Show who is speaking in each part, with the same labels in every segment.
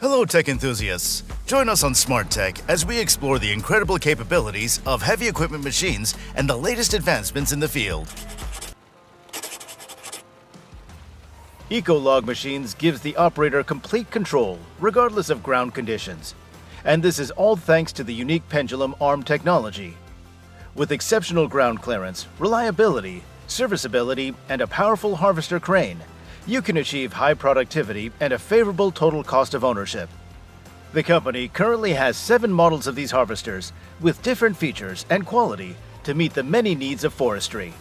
Speaker 1: Hello tech enthusiasts! Join us on Smart Tech as we explore the incredible capabilities of heavy equipment machines and the latest advancements in the field. Ecolog Machines gives the operator complete control, regardless of ground conditions. And this is all thanks to the unique pendulum arm technology. With exceptional ground clearance, reliability, serviceability, and a powerful harvester crane, you can achieve high productivity and a favorable total cost of ownership. The company currently has 7 models of these harvesters with different features and quality to meet the many needs of forestry.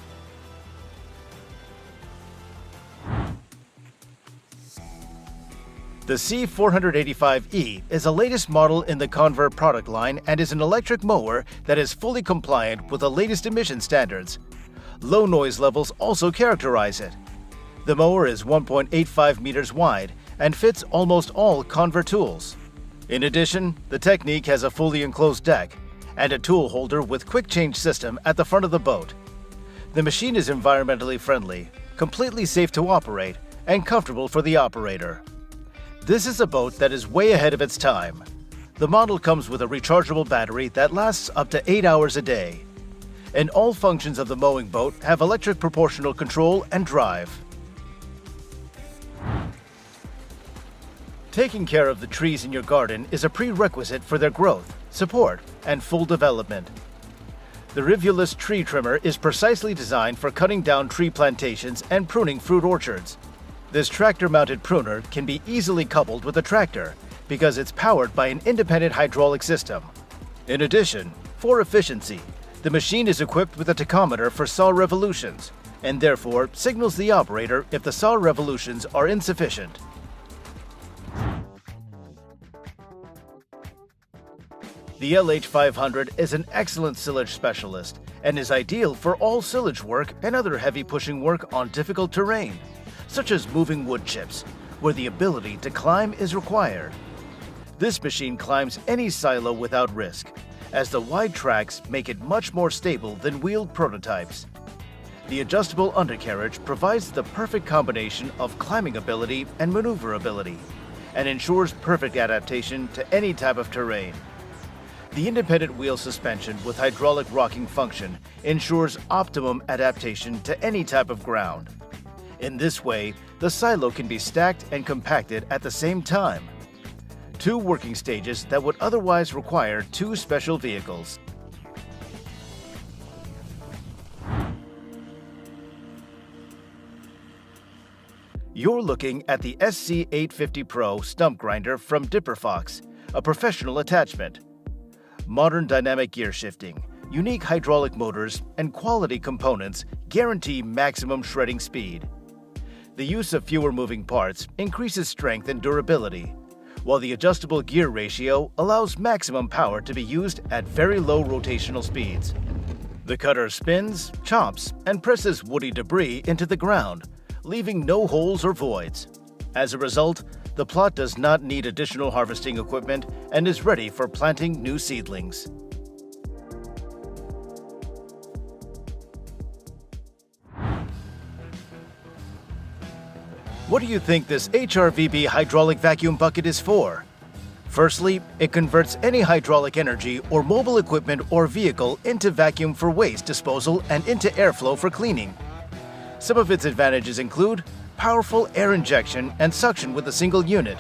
Speaker 1: The C485E is the latest model in the Convert product line and is an electric mower that is fully compliant with the latest emission standards. Low noise levels also characterize it. The mower is 1.85 meters wide and fits almost all Convert tools. In addition, the Technique has a fully enclosed deck and a tool holder with quick change system at the front of the boat. The machine is environmentally friendly, completely safe to operate, and comfortable for the operator. This is a boat that is way ahead of its time. The model comes with a rechargeable battery that lasts up to 8 hours a day. And all functions of the mowing boat have electric proportional control and drive. Taking care of the trees in your garden is a prerequisite for their growth, support, and full development. The Rivulus tree trimmer is precisely designed for cutting down tree plantations and pruning fruit orchards. This tractor-mounted pruner can be easily coupled with a tractor because it's powered by an independent hydraulic system. In addition, for efficiency, the machine is equipped with a tachometer for saw revolutions and therefore signals the operator if the saw revolutions are insufficient. The LH500 is an excellent silage specialist and is ideal for all silage work and other heavy pushing work on difficult terrain, such as moving wood chips, where the ability to climb is required. This machine climbs any silo without risk, as the wide tracks make it much more stable than wheeled prototypes. The adjustable undercarriage provides the perfect combination of climbing ability and maneuverability, and ensures perfect adaptation to any type of terrain. The independent wheel suspension with hydraulic rocking function ensures optimum adaptation to any type of ground. In this way, the silo can be stacked and compacted at the same time. 2 working stages that would otherwise require 2 special vehicles. You're looking at the SC850 Pro stump grinder from Dipperfox, a professional attachment. Modern dynamic gear shifting, unique hydraulic motors, and quality components guarantee maximum shredding speed. The use of fewer moving parts increases strength and durability, while the adjustable gear ratio allows maximum power to be used at very low rotational speeds. The cutter spins, chops, and presses woody debris into the ground, leaving no holes or voids. As a result, the plot does not need additional harvesting equipment and is ready for planting new seedlings. What do you think this HRVB hydraulic vacuum bucket is for? Firstly, it converts any hydraulic energy or mobile equipment or vehicle into vacuum for waste disposal and into airflow for cleaning. Some of its advantages include powerful air injection and suction with a single unit,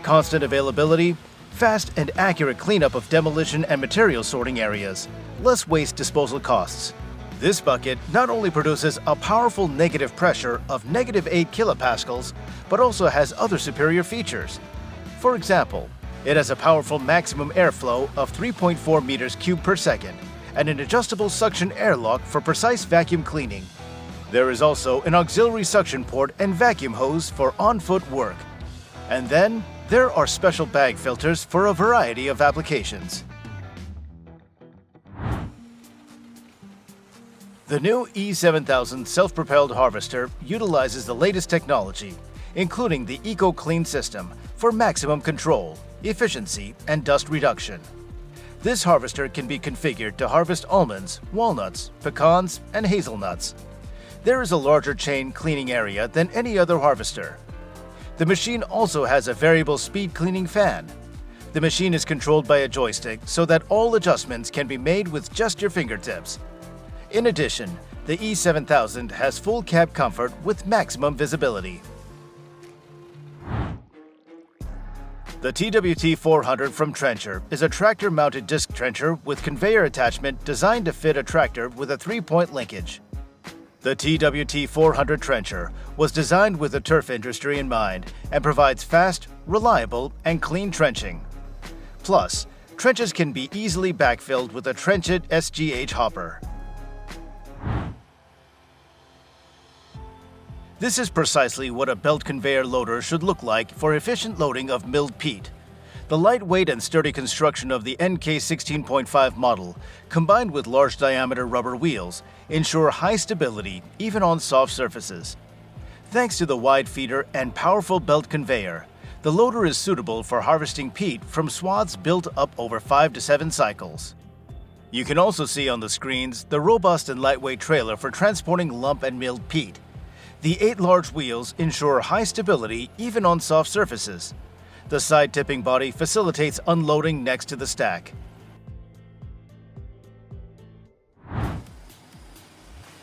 Speaker 1: constant availability, fast and accurate cleanup of demolition and material sorting areas, less waste disposal costs. This bucket not only produces a powerful negative pressure of -8 kilopascals, but also has other superior features. For example, it has a powerful maximum airflow of 3.4 meters cubed per second and an adjustable suction airlock for precise vacuum cleaning. There is also an auxiliary suction port and vacuum hose for on-foot work. And then, there are special bag filters for a variety of applications. The new E7000 self-propelled harvester utilizes the latest technology, including the EcoClean system for maximum control, efficiency, and dust reduction. This harvester can be configured to harvest almonds, walnuts, pecans, and hazelnuts. There is a larger chain cleaning area than any other harvester. The machine also has a variable speed cleaning fan. The machine is controlled by a joystick so that all adjustments can be made with just your fingertips. In addition, the E7000 has full cab comfort with maximum visibility. The TWT400 from Trencher is a tractor-mounted disc trencher with conveyor attachment designed to fit a tractor with a 3-point linkage. The TWT400 trencher was designed with the turf industry in mind and provides fast, reliable, and clean trenching. Plus, trenches can be easily backfilled with a Trenched SGH hopper. This is precisely what a belt conveyor loader should look like for efficient loading of milled peat. The lightweight and sturdy construction of the NK 16.5 model, combined with large diameter rubber wheels, ensure high stability even on soft surfaces. Thanks to the wide feeder and powerful belt conveyor, the loader is suitable for harvesting peat from swaths built up over 5 to 7 cycles. You can also see on the screens the robust and lightweight trailer for transporting lump and milled peat. The 8 large wheels ensure high stability even on soft surfaces. The side tipping body facilitates unloading next to the stack.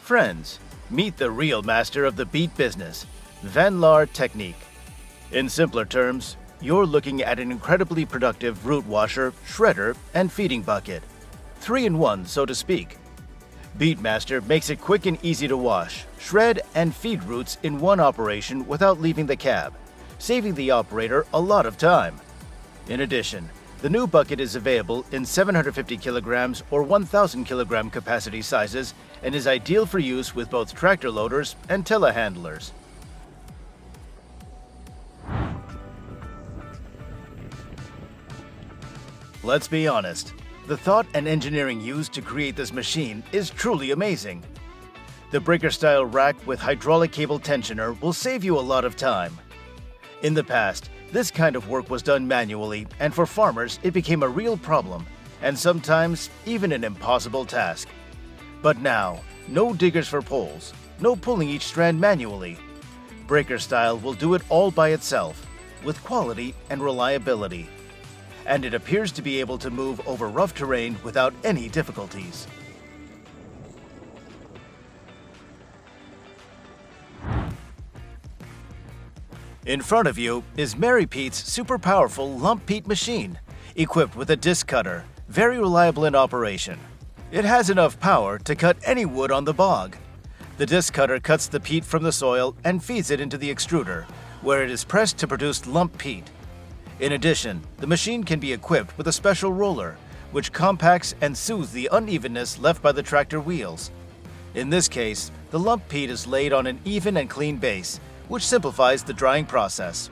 Speaker 1: Friends, meet the real master of the beet business, Van Laar Technique. In simpler terms, you're looking at an incredibly productive root washer, shredder, and feeding bucket. 3 in 1, so to speak. Beatmaster makes it quick and easy to wash, shred, and feed roots in one operation without leaving the cab, saving the operator a lot of time. In addition, the new bucket is available in 750 kilograms or 1,000 kilogram capacity sizes and is ideal for use with both tractor loaders and telehandlers. Let's be honest, the thought and engineering used to create this machine is truly amazing. The breaker-style rack with hydraulic cable tensioner will save you a lot of time. In the past, this kind of work was done manually, and for farmers it became a real problem, and sometimes even an impossible task. But now, no diggers for poles, no pulling each strand manually. Breaker-style will do it all by itself, with quality and reliability. And it appears to be able to move over rough terrain without any difficulties. In front of you is Mary Pete's super powerful lump peat machine, equipped with a disc cutter, very reliable in operation. It has enough power to cut any wood on the bog. The disc cutter cuts the peat from the soil and feeds it into the extruder, where it is pressed to produce lump peat. In addition, the machine can be equipped with a special roller, which compacts and soothes the unevenness left by the tractor wheels. In this case, the lump peat is laid on an even and clean base, which simplifies the drying process.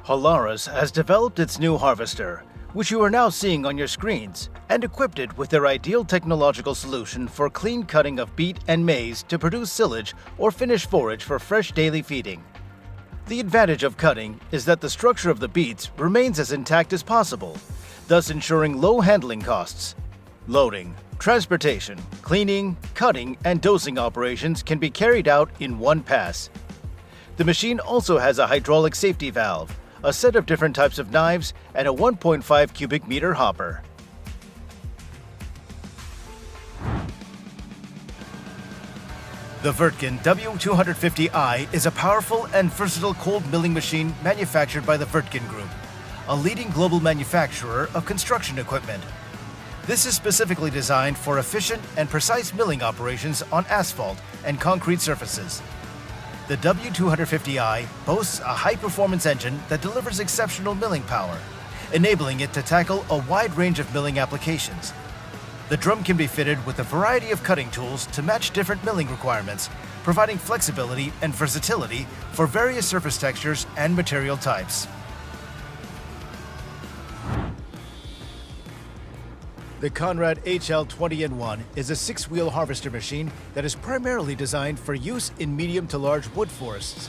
Speaker 1: Holaris has developed its new harvester, which you are now seeing on your screens, and equipped it with their ideal technological solution for clean cutting of beet and maize to produce silage or finished forage for fresh daily feeding. The advantage of cutting is that the structure of the beets remains as intact as possible, thus ensuring low handling costs. Loading, transportation, cleaning, cutting, and dosing operations can be carried out in one pass. The machine also has a hydraulic safety valve, a set of different types of knives, and a 1.5 cubic meter hopper. The Wirtgen W250i is a powerful and versatile cold milling machine manufactured by the Wirtgen Group, a leading global manufacturer of construction equipment. This is specifically designed for efficient and precise milling operations on asphalt and concrete surfaces. The W250i boasts a high-performance engine that delivers exceptional milling power, enabling it to tackle a wide range of milling applications. The drum can be fitted with a variety of cutting tools to match different milling requirements, providing flexibility and versatility for various surface textures and material types. The Conrad HL20N1 is a 6-wheel harvester machine that is primarily designed for use in medium to large wood forests.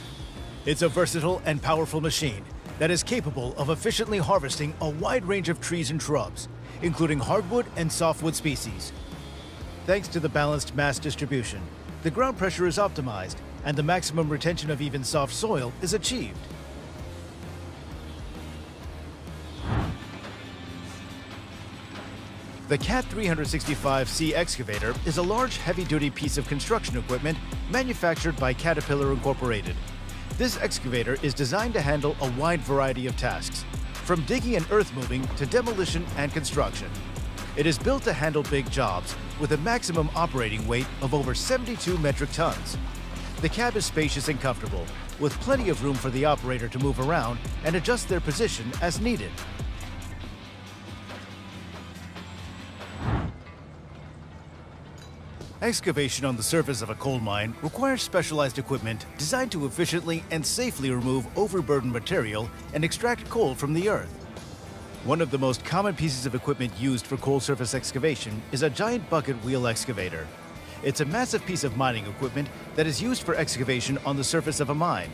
Speaker 1: It's a versatile and powerful machine that is capable of efficiently harvesting a wide range of trees and shrubs, including hardwood and softwood species. Thanks to the balanced mass distribution, the ground pressure is optimized and the maximum retention of even soft soil is achieved. The CAT 365C excavator is a large, heavy-duty piece of construction equipment manufactured by Caterpillar Incorporated. This excavator is designed to handle a wide variety of tasks, from digging and earth moving to demolition and construction. It is built to handle big jobs with a maximum operating weight of over 72 metric tons. The cab is spacious and comfortable, with plenty of room for the operator to move around and adjust their position as needed. Excavation on the surface of a coal mine requires specialized equipment designed to efficiently and safely remove overburdened material and extract coal from the earth. One of the most common pieces of equipment used for coal surface excavation is a giant bucket wheel excavator. It's a massive piece of mining equipment that is used for excavation on the surface of a mine.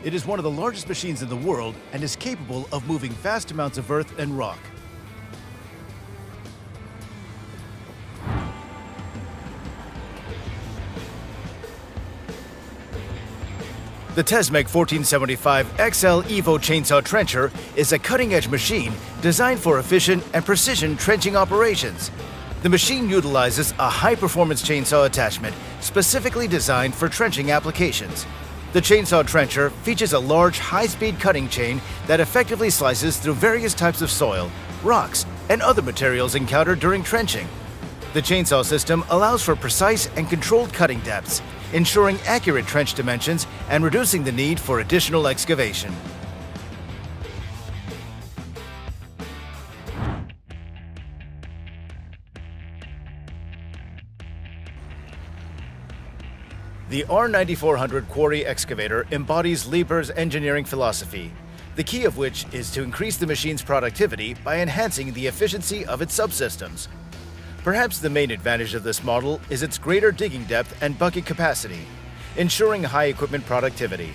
Speaker 1: It is one of the largest machines in the world and is capable of moving vast amounts of earth and rock. The Tesmec 1475 XL Evo Chainsaw Trencher is a cutting-edge machine designed for efficient and precision trenching operations. The machine utilizes a high-performance chainsaw attachment specifically designed for trenching applications. The chainsaw trencher features a large, high-speed cutting chain that effectively slices through various types of soil, rocks, and other materials encountered during trenching. The chainsaw system allows for precise and controlled cutting depths, ensuring accurate trench dimensions and reducing the need for additional excavation. The R9400 quarry excavator embodies Liebherr's engineering philosophy, the key of which is to increase the machine's productivity by enhancing the efficiency of its subsystems. Perhaps the main advantage of this model is its greater digging depth and bucket capacity, ensuring high equipment productivity.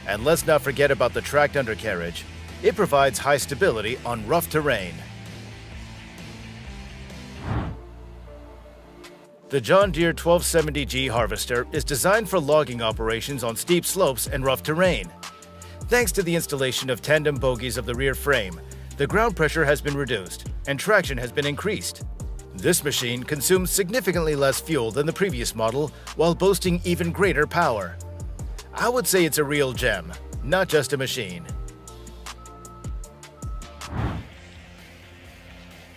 Speaker 1: And let's not forget about the tracked undercarriage. It provides high stability on rough terrain. The John Deere 1270G harvester is designed for logging operations on steep slopes and rough terrain. Thanks to the installation of tandem bogies of the rear frame, the ground pressure has been reduced and traction has been increased. This machine consumes significantly less fuel than the previous model while boasting even greater power. I would say it's a real gem, not just a machine.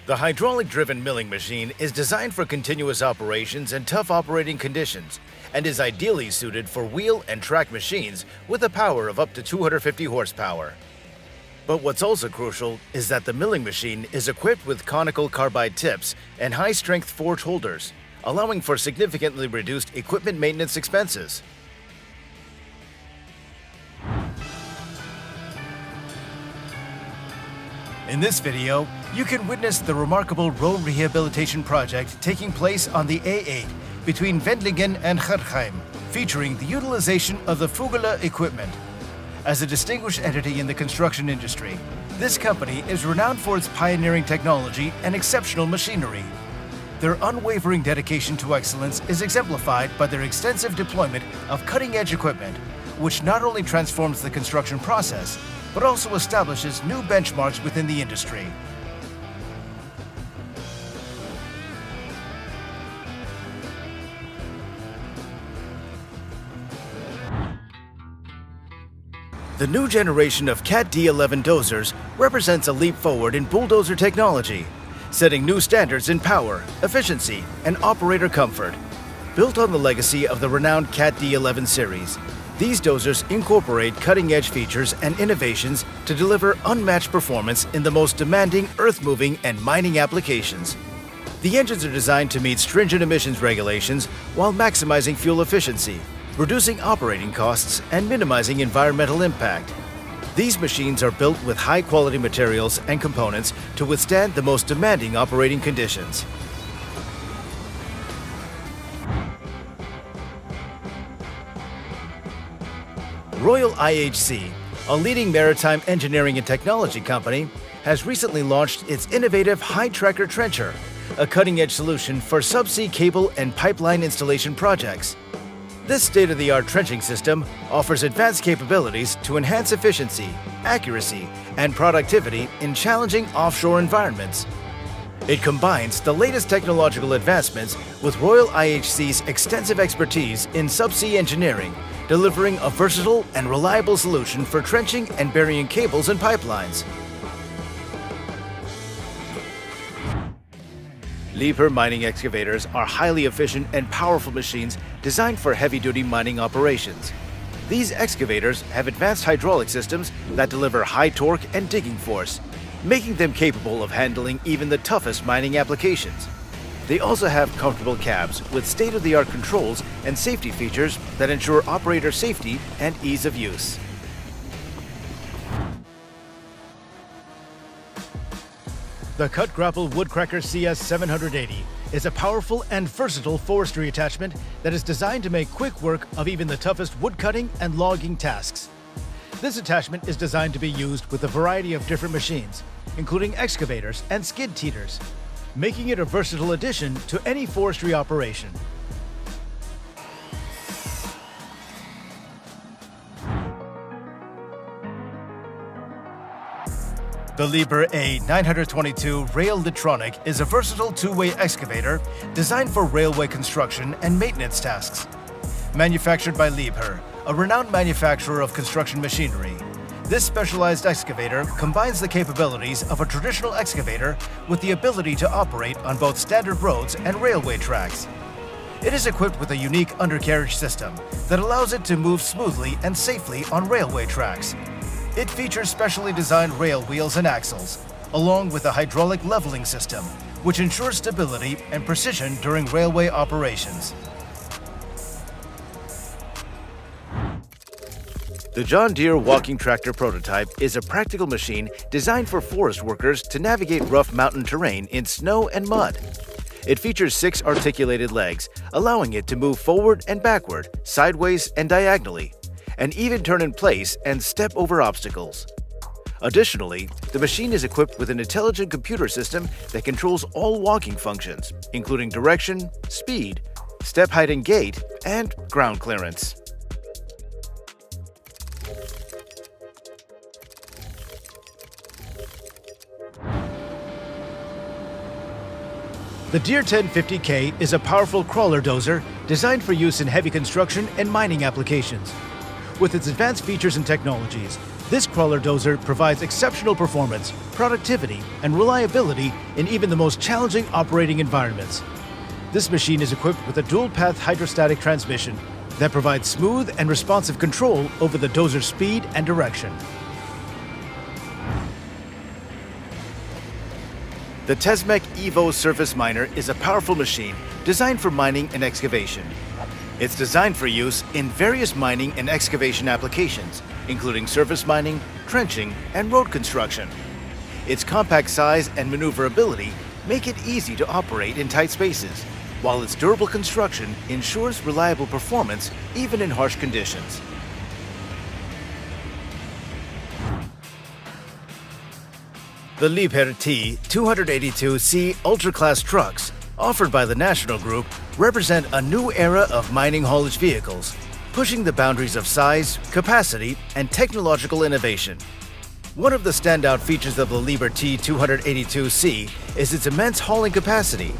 Speaker 1: The hydraulic-driven milling machine is designed for continuous operations and tough operating conditions and is ideally suited for wheel and track machines with a power of up to 250 horsepower. But what's also crucial is that the milling machine is equipped with conical carbide tips and high-strength forge holders, allowing for significantly reduced equipment maintenance expenses. In this video, you can witness the remarkable road rehabilitation project taking place on the A8 between Wendlingen and Gertheim, featuring the utilization of the Vogler equipment. As a distinguished entity in the construction industry, this company is renowned for its pioneering technology and exceptional machinery. Their unwavering dedication to excellence is exemplified by their extensive deployment of cutting-edge equipment, which not only transforms the construction process, but also establishes new benchmarks within the industry. The new generation of CAT D11 dozers represents a leap forward in bulldozer technology, setting new standards in power, efficiency, and operator comfort. Built on the legacy of the renowned CAT D11 series, these dozers incorporate cutting-edge features and innovations to deliver unmatched performance in the most demanding earth-moving and mining applications. The engines are designed to meet stringent emissions regulations while maximizing fuel efficiency, reducing operating costs, and minimizing environmental impact. These machines are built with high-quality materials and components to withstand the most demanding operating conditions. Royal IHC, a leading maritime engineering and technology company, has recently launched its innovative High Tracker Trencher, a cutting-edge solution for subsea cable and pipeline installation projects. This state-of-the-art trenching system offers advanced capabilities to enhance efficiency, accuracy, and productivity in challenging offshore environments. It combines the latest technological advancements with Royal IHC's extensive expertise in subsea engineering, delivering a versatile and reliable solution for trenching and burying cables and pipelines. Liebherr mining excavators are highly efficient and powerful machines designed for heavy-duty mining operations. These excavators have advanced hydraulic systems that deliver high torque and digging force, making them capable of handling even the toughest mining applications. They also have comfortable cabs with state-of-the-art controls and safety features that ensure operator safety and ease of use. The Cut Grapple Woodcracker CS780 is a powerful and versatile forestry attachment that is designed to make quick work of even the toughest woodcutting and logging tasks. This attachment is designed to be used with a variety of different machines, including excavators and skid teeters, making it a versatile addition to any forestry operation. The Liebherr A922 Rail Litronic is a versatile two-way excavator designed for railway construction and maintenance tasks. Manufactured by Liebherr, a renowned manufacturer of construction machinery, this specialized excavator combines the capabilities of a traditional excavator with the ability to operate on both standard roads and railway tracks. It is equipped with a unique undercarriage system that allows it to move smoothly and safely on railway tracks. It features specially designed rail wheels and axles, along with a hydraulic leveling system, which ensures stability and precision during railway operations. The John Deere walking tractor prototype is a practical machine designed for forest workers to navigate rough mountain terrain in snow and mud. It features 6 articulated legs, allowing it to move forward and backward, sideways and diagonally, and even turn in place and step over obstacles. Additionally, the machine is equipped with an intelligent computer system that controls all walking functions, including direction, speed, step height and gait, and ground clearance. The Deere 1050K is a powerful crawler dozer designed for use in heavy construction and mining applications. With its advanced features and technologies, this crawler dozer provides exceptional performance, productivity, and reliability in even the most challenging operating environments. This machine is equipped with a dual-path hydrostatic transmission that provides smooth and responsive control over the dozer's speed and direction. The Tesmec Evo Surface Miner is a powerful machine designed for mining and excavation. It's designed for use in various mining and excavation applications, including surface mining, trenching, and road construction. Its compact size and maneuverability make it easy to operate in tight spaces, while its durable construction ensures reliable performance even in harsh conditions. The Liebherr T282C Ultra-Class trucks, offered by the National Group, represent a new era of mining haulage vehicles, pushing the boundaries of size, capacity, and technological innovation. One of the standout features of the Liebherr T282C is its immense hauling capacity.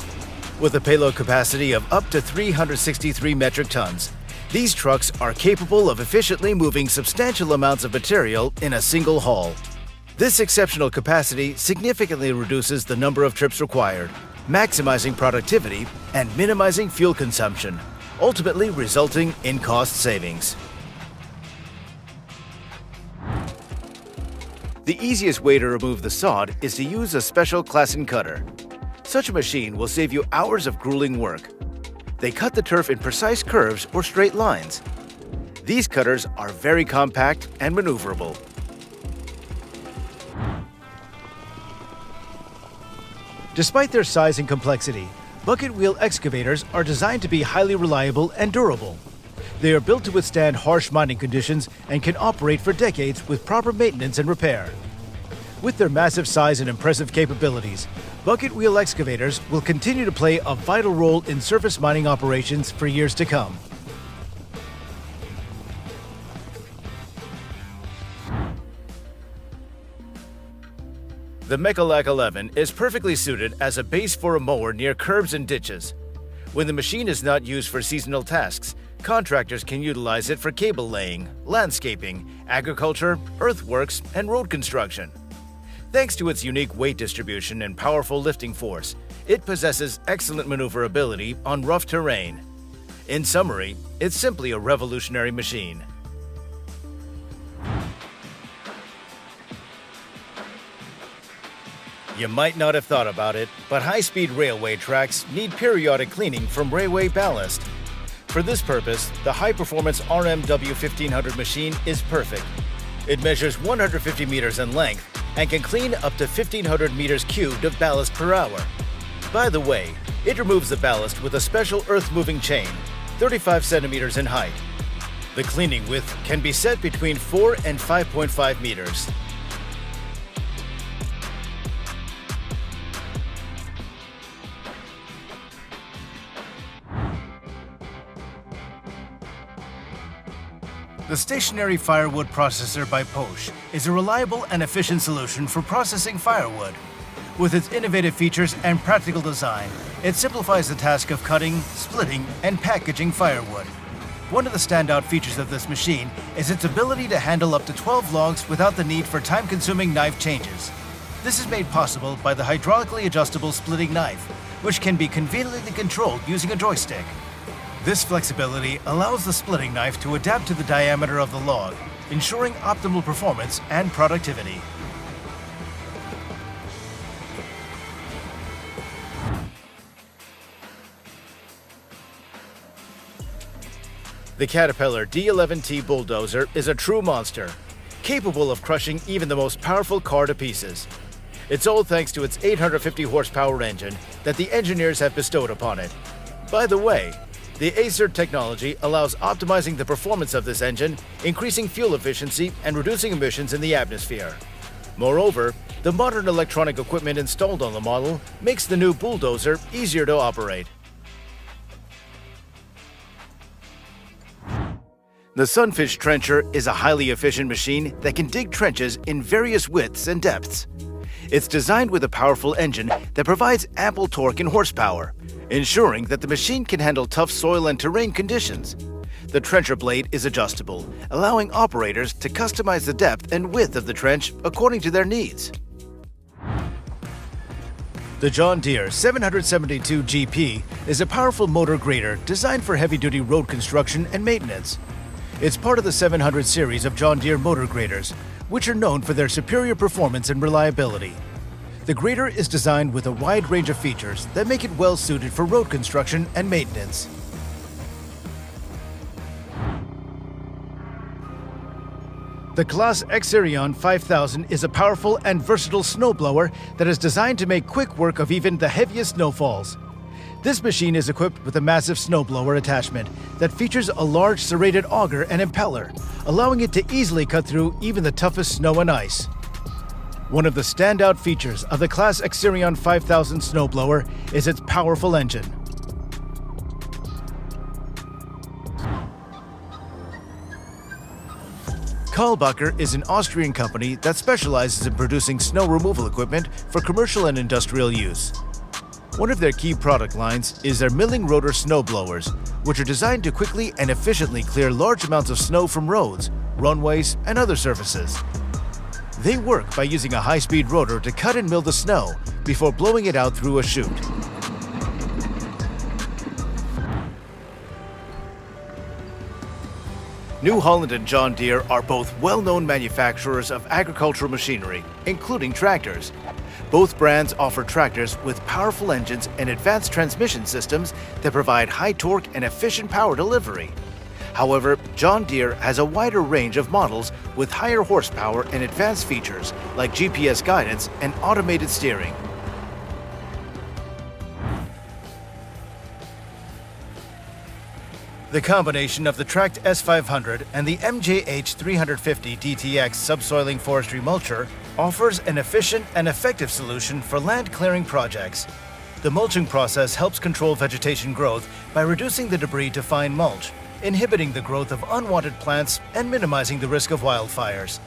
Speaker 1: With a payload capacity of up to 363 metric tons, these trucks are capable of efficiently moving substantial amounts of material in a single haul. This exceptional capacity significantly reduces the number of trips required, maximizing productivity and minimizing fuel consumption, ultimately resulting in cost savings. The easiest way to remove the sod is to use a special Klassen cutter. Such a machine will save you hours of grueling work. They cut the turf in precise curves or straight lines. These cutters are very compact and maneuverable. Despite their size and complexity, bucket wheel excavators are designed to be highly reliable and durable. They are built to withstand harsh mining conditions and can operate for decades with proper maintenance and repair. With their massive size and impressive capabilities, bucket wheel excavators will continue to play a vital role in surface mining operations for years to come. The Mechalak 11 is perfectly suited as a base for a mower near curbs and ditches. When the machine is not used for seasonal tasks, contractors can utilize it for cable laying, landscaping, agriculture, earthworks, and road construction. Thanks to its unique weight distribution and powerful lifting force, it possesses excellent maneuverability on rough terrain. In summary, it's simply a revolutionary machine. You might not have thought about it, but high-speed railway tracks need periodic cleaning from railway ballast. For this purpose, the high-performance RMW 1500 machine is perfect. It measures 150 meters in length and can clean up to 1,500 meters cubed of ballast per hour. By the way, it removes the ballast with a special earth-moving chain, 35 centimeters in height. The cleaning width can be set between 4 and 5.5 meters. The stationary firewood processor by Porsche is a reliable and efficient solution for processing firewood. With its innovative features and practical design, it simplifies the task of cutting, splitting, and packaging firewood. One of the standout features of this machine is its ability to handle up to 12 logs without the need for time-consuming knife changes. This is made possible by the hydraulically adjustable splitting knife, which can be conveniently controlled using a joystick. This flexibility allows the splitting knife to adapt to the diameter of the log, ensuring optimal performance and productivity. The Caterpillar D11T bulldozer is a true monster, capable of crushing even the most powerful car to pieces. It's all thanks to its 850 horsepower engine that the engineers have bestowed upon it. By the way, the Acer technology allows optimizing the performance of this engine, increasing fuel efficiency and reducing emissions in the atmosphere. Moreover, the modern electronic equipment installed on the model makes the new bulldozer easier to operate. The Sunfish Trencher is a highly efficient machine that can dig trenches in various widths and depths. It's designed with a powerful engine that provides ample torque and horsepower, ensuring that the machine can handle tough soil and terrain conditions. The trencher blade is adjustable, allowing operators to customize the depth and width of the trench according to their needs. The John Deere 772 GP is a powerful motor grader designed for heavy-duty road construction and maintenance. It's part of the 700 series of John Deere motor graders, which are known for their superior performance and reliability. The grader is designed with a wide range of features that make it well suited for road construction and maintenance. The Claas Exerion 5000 is a powerful and versatile snowblower that is designed to make quick work of even the heaviest snowfalls. This machine is equipped with a massive snowblower attachment that features a large serrated auger and impeller, allowing it to easily cut through even the toughest snow and ice. One of the standout features of the Claas Exerion 5000 snowblower is its powerful engine. Bucker is an Austrian company that specializes in producing snow removal equipment for commercial and industrial use. One of their key product lines is their milling rotor snowblowers, which are designed to quickly and efficiently clear large amounts of snow from roads, runways, and other surfaces. They work by using a high-speed rotor to cut and mill the snow before blowing it out through a chute. New Holland and John Deere are both well-known manufacturers of agricultural machinery, including tractors. Both brands offer tractors with powerful engines and advanced transmission systems that provide high torque and efficient power delivery. However, John Deere has a wider range of models with higher horsepower and advanced features like GPS guidance and automated steering. The combination of the Tract S500 and the MJH 350 DTX subsoiling forestry mulcher offers an efficient and effective solution for land clearing projects. The mulching process helps control vegetation growth by reducing the debris to fine mulch, inhibiting the growth of unwanted plants and minimizing the risk of wildfires.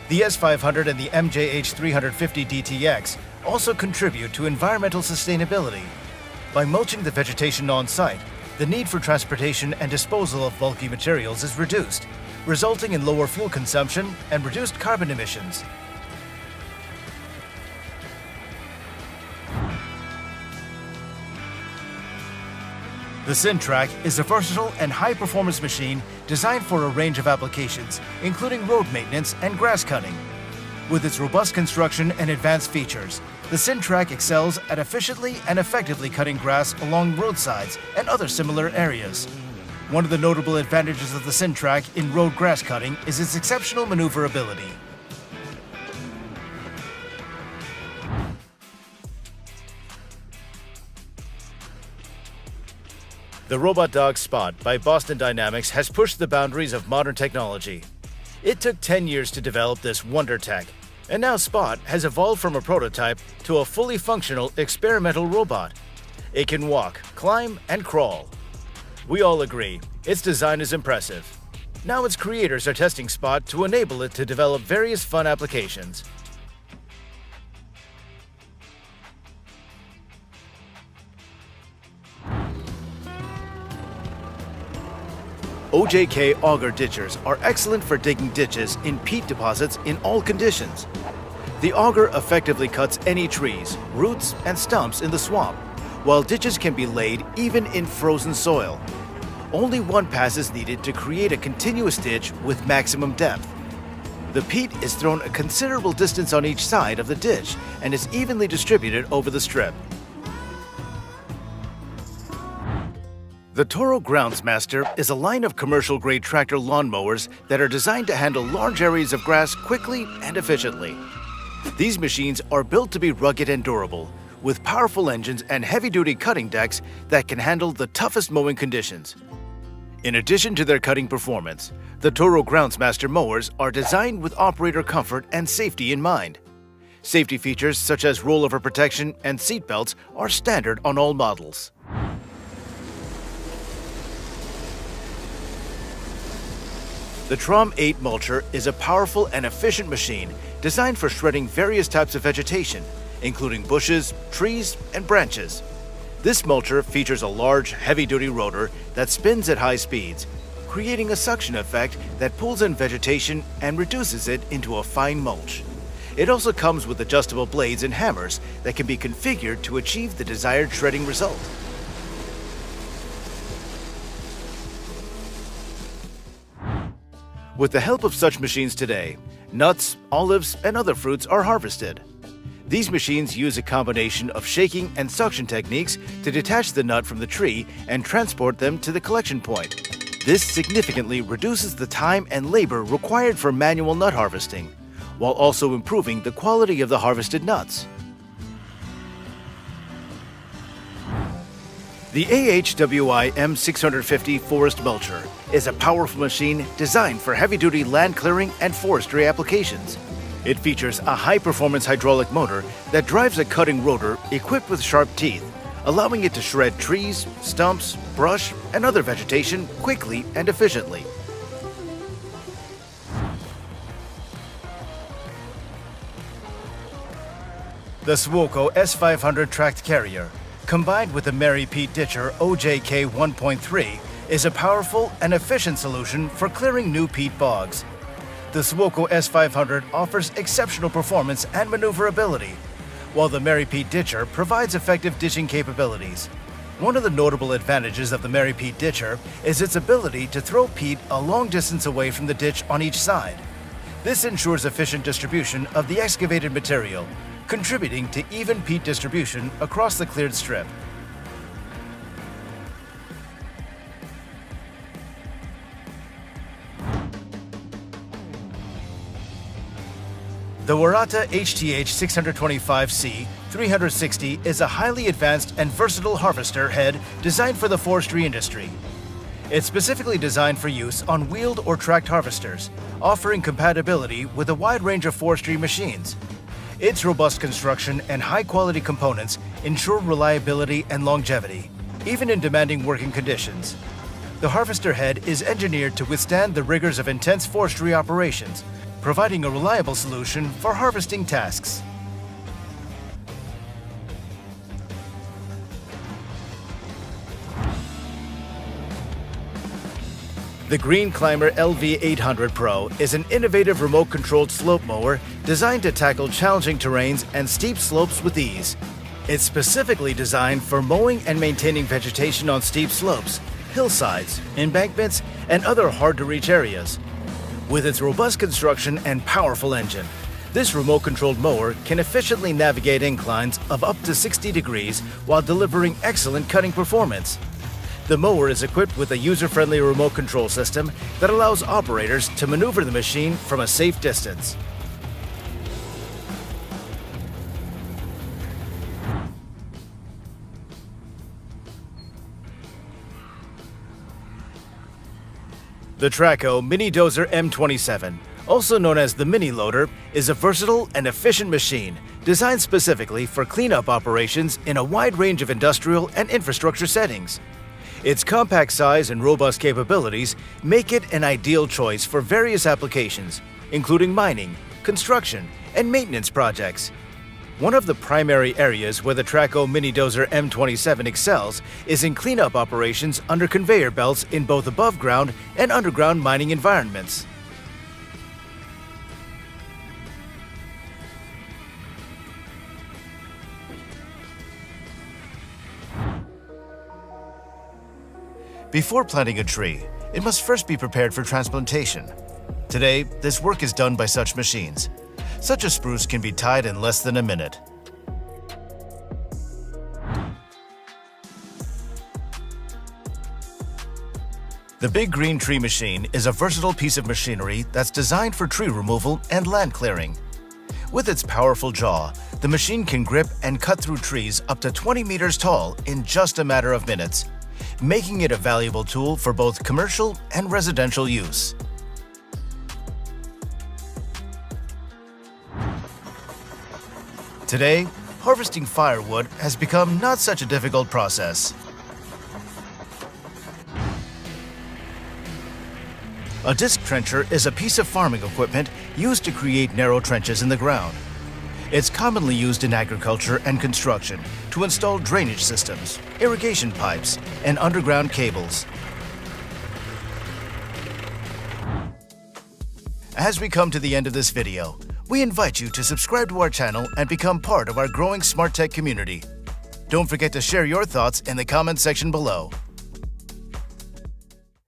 Speaker 1: The S500 and the MJH350 DTX also contribute to environmental sustainability. By mulching the vegetation on-site, the need for transportation and disposal of bulky materials is reduced, resulting in lower fuel consumption and reduced carbon emissions. The Syntrack is a versatile and high-performance machine designed for a range of applications, including road maintenance and grass cutting. With its robust construction and advanced features, the Syntrack excels at efficiently and effectively cutting grass along roadsides and other similar areas. One of the notable advantages of the Syntrack in road grass cutting is its exceptional maneuverability. The robot dog Spot by Boston Dynamics has pushed the boundaries of modern technology. It took 10 years to develop this wonder tech, and now Spot has evolved from a prototype to a fully functional experimental robot. It can walk, climb, and crawl. We all agree, its design is impressive. Now its creators are testing Spot to enable it to develop various fun applications. OJK auger ditchers are excellent for digging ditches in peat deposits in all conditions. The auger effectively cuts any trees, roots, and stumps in the swamp, while ditches can be laid even in frozen soil. Only one pass is needed to create a continuous ditch with maximum depth. The peat is thrown a considerable distance on each side of the ditch and is evenly distributed over the strip. The Toro Groundsmaster is a line of commercial-grade tractor lawnmowers that are designed to handle large areas of grass quickly and efficiently. These machines are built to be rugged and durable, with powerful engines and heavy-duty cutting decks that can handle the toughest mowing conditions. In addition to their cutting performance, the Toro Groundsmaster mowers are designed with operator comfort and safety in mind. Safety features such as rollover protection and seat belts are standard on all models. The Trom 8 mulcher is a powerful and efficient machine designed for shredding various types of vegetation, including bushes, trees, and branches. This mulcher features a large, heavy-duty rotor that spins at high speeds, creating a suction effect that pulls in vegetation and reduces it into a fine mulch. It also comes with adjustable blades and hammers that can be configured to achieve the desired shredding result. With the help of such machines today, nuts, olives, and other fruits are harvested. These machines use a combination of shaking and suction techniques to detach the nut from the tree and transport them to the collection point. This significantly reduces the time and labor required for manual nut harvesting, while also improving the quality of the harvested nuts. The AHWI M650 Forest Mulcher is a powerful machine designed for heavy-duty land clearing and forestry applications. It features a high-performance hydraulic motor that drives a cutting rotor equipped with sharp teeth, allowing it to shred trees, stumps, brush, and other vegetation quickly and efficiently. The Swoko S500 tracked carrier, combined with the Mary Pete Ditcher OJK 1.3, is a powerful and efficient solution for clearing new peat bogs. The Swoko S500 offers exceptional performance and maneuverability, while the Mary Pete Ditcher provides effective ditching capabilities. One of the notable advantages of the Mary Pete Ditcher is its ability to throw peat a long distance away from the ditch on each side. This ensures efficient distribution of the excavated material, contributing to even peat distribution across the cleared strip. The Warata HTH 625C 360 is a highly advanced and versatile harvester head designed for the forestry industry. It's specifically designed for use on wheeled or tracked harvesters, offering compatibility with a wide range of forestry machines. Its robust construction and high-quality components ensure reliability and longevity, even in demanding working conditions. The harvester head is engineered to withstand the rigors of intense forestry operations, providing a reliable solution for harvesting tasks. The Green Climber LV800 Pro is an innovative remote-controlled slope mower designed to tackle challenging terrains and steep slopes with ease. It's specifically designed for mowing and maintaining vegetation on steep slopes, hillsides, embankments, and other hard-to-reach areas. With its robust construction and powerful engine, this remote-controlled mower can efficiently navigate inclines of up to 60 degrees while delivering excellent cutting performance. The mower is equipped with a user-friendly remote control system that allows operators to maneuver the machine from a safe distance. The Traco Mini Dozer M27, also known as the Mini Loader, is a versatile and efficient machine designed specifically for cleanup operations in a wide range of industrial and infrastructure settings. Its compact size and robust capabilities make it an ideal choice for various applications, including mining, construction, and maintenance projects. One of the primary areas where the Traco Mini Dozer M27 excels is in cleanup operations under conveyor belts in both above-ground and underground mining environments. Before planting a tree, it must first be prepared for transplantation. Today, this work is done by such machines. Such a spruce can be tied in less than a minute. The Big Green Tree Machine is a versatile piece of machinery that's designed for tree removal and land clearing. With its powerful jaw, the machine can grip and cut through trees up to 20 meters tall in just a matter of minutes, making it a valuable tool for both commercial and residential use. Today, harvesting firewood has become not such a difficult process. A disc trencher is a piece of farming equipment used to create narrow trenches in the ground. It's commonly used in agriculture and construction to install drainage systems, irrigation pipes, and underground cables. As we come to the end of this video, we invite you to subscribe to our channel and become part of our growing smart tech community. Don't forget to share your thoughts in the comment section below.